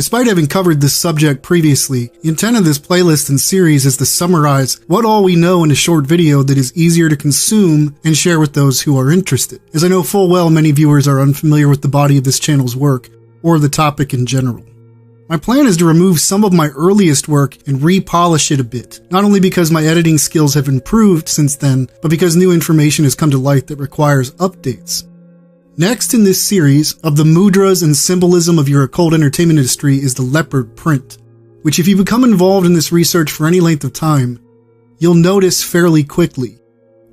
Despite having covered this subject previously, the intent of this playlist and series is to summarize what all we know in a short video that is easier to consume and share with those who are interested, as I know full well many viewers are unfamiliar with the body of this channel's work, or the topic in general. My plan is to remove some of my earliest work and repolish it a bit, not only because my editing skills have improved since then, but because new information has come to light that requires updates. Next in this series of the mudras and symbolism of your occult entertainment industry is the leopard print, which if you become involved in this research for any length of time, you'll notice fairly quickly.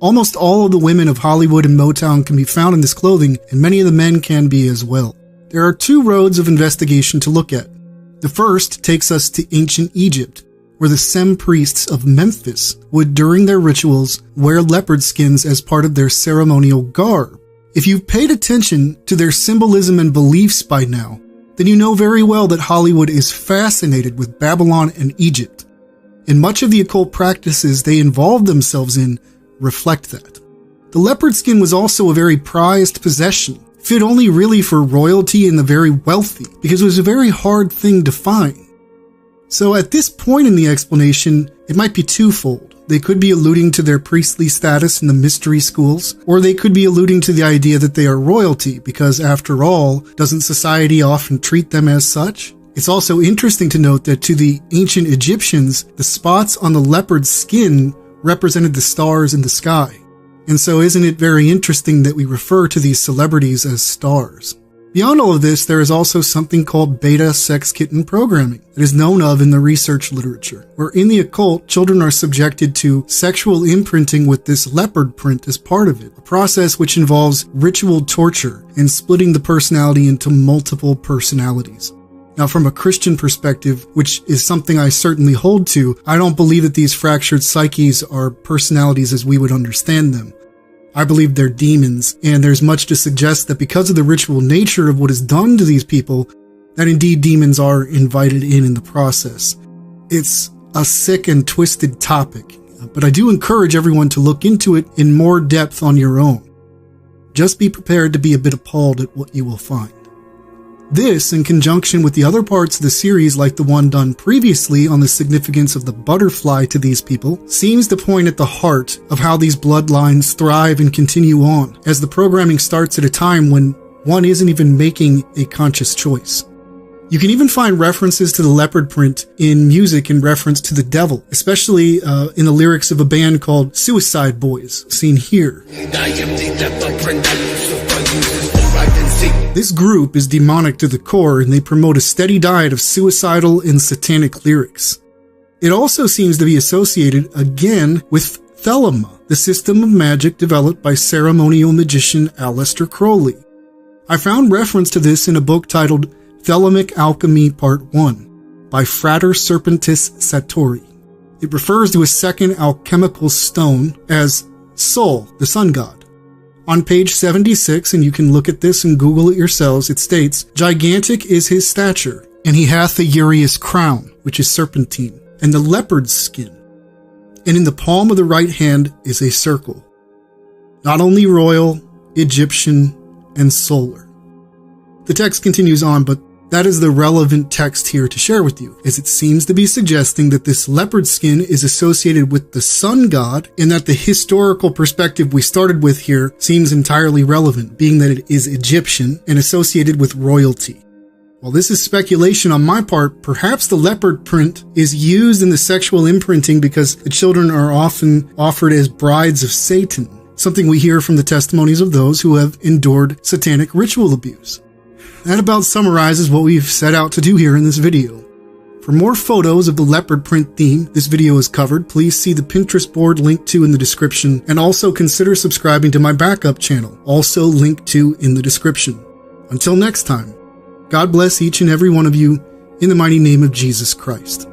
Almost all of the women of Hollywood and Motown can be found in this clothing, and many of the men can be as well. There are two roads of investigation to look at. The first takes us to ancient Egypt, where the Sem priests of Memphis would, during their rituals, wear leopard skins as part of their ceremonial garb. If you've paid attention to their symbolism and beliefs by now, then you know very well that Hollywood is fascinated with Babylon and Egypt, and much of the occult practices they involved themselves in reflect that. The leopard skin was also a very prized possession, fit only really for royalty and the very wealthy, because it was a very hard thing to find. So at this point in the explanation, it might be twofold. They could be alluding to their priestly status in the mystery schools, or they could be alluding to the idea that they are royalty, because after all, doesn't society often treat them as such? It's also interesting to note that to the ancient Egyptians, the spots on the leopard's skin represented the stars in the sky. And so isn't it very interesting that we refer to these celebrities as stars? Beyond all of this, there is also something called beta sex kitten programming that is known of in the research literature, where in the occult, children are subjected to sexual imprinting with this leopard print as part of it, a process which involves ritual torture and splitting the personality into multiple personalities. Now, from a Christian perspective, which is something I certainly hold to, I don't believe that these fractured psyches are personalities as we would understand them. I believe they're demons, and there's much to suggest that because of the ritual nature of what is done to these people, that indeed demons are invited in the process. It's a sick and twisted topic, but I do encourage everyone to look into it in more depth on your own. Just be prepared to be a bit appalled at what you will find. This, in conjunction with the other parts of the series like the one done previously on the significance of the butterfly to these people, seems to point at the heart of how these bloodlines thrive and continue on, as the programming starts at a time when one isn't even making a conscious choice. You can even find references to the leopard print in music in reference to the devil, especially in the lyrics of a band called Suicide Boys, seen here. This group is demonic to the core, and they promote a steady diet of suicidal and satanic lyrics. It also seems to be associated, again, with Thelema, the system of magic developed by ceremonial magician Aleister Crowley. I found reference to this in a book titled Thelemic Alchemy Part 1 by Frater Serpentis Satori. It refers to a second alchemical stone as Sol, the sun god. On page 76, and you can look at this and Google it yourselves, it states, "Gigantic is his stature, and he hath a urious crown, which is serpentine, and the leopard's skin. And in the palm of the right hand is a circle, not only royal, Egyptian, and solar." The text continues on, but that is the relevant text here to share with you, as it seems to be suggesting that this leopard skin is associated with the sun god, and that the historical perspective we started with here seems entirely relevant, being that it is Egyptian and associated with royalty. While this is speculation on my part, perhaps the leopard print is used in the sexual imprinting because the children are often offered as brides of Satan, something we hear from the testimonies of those who have endured satanic ritual abuse. That about summarizes what we've set out to do here in this video. For more photos of the leopard print theme this video is covered, please see the Pinterest board linked to in the description, and also consider subscribing to my backup channel, also linked to in the description. Until next time, God bless each and every one of you in the mighty name of Jesus Christ.